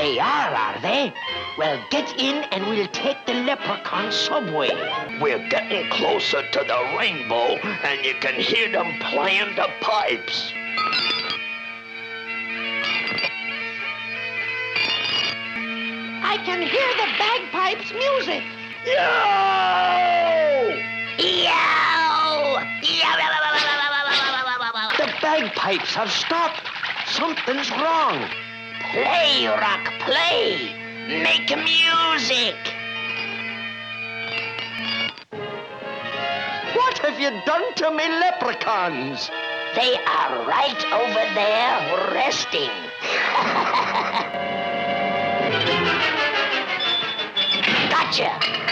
They are they? Well, get in and we'll take the leprechaun subway. We're getting closer to the rainbow, and you can hear them playing the pipes. I can hear the bagpipes' music. Yo! Yow! The bagpipes have stopped. Something's wrong. Play, Rock, play. Make music. What have you done to me leprechauns? They are right over there resting. Gotcha.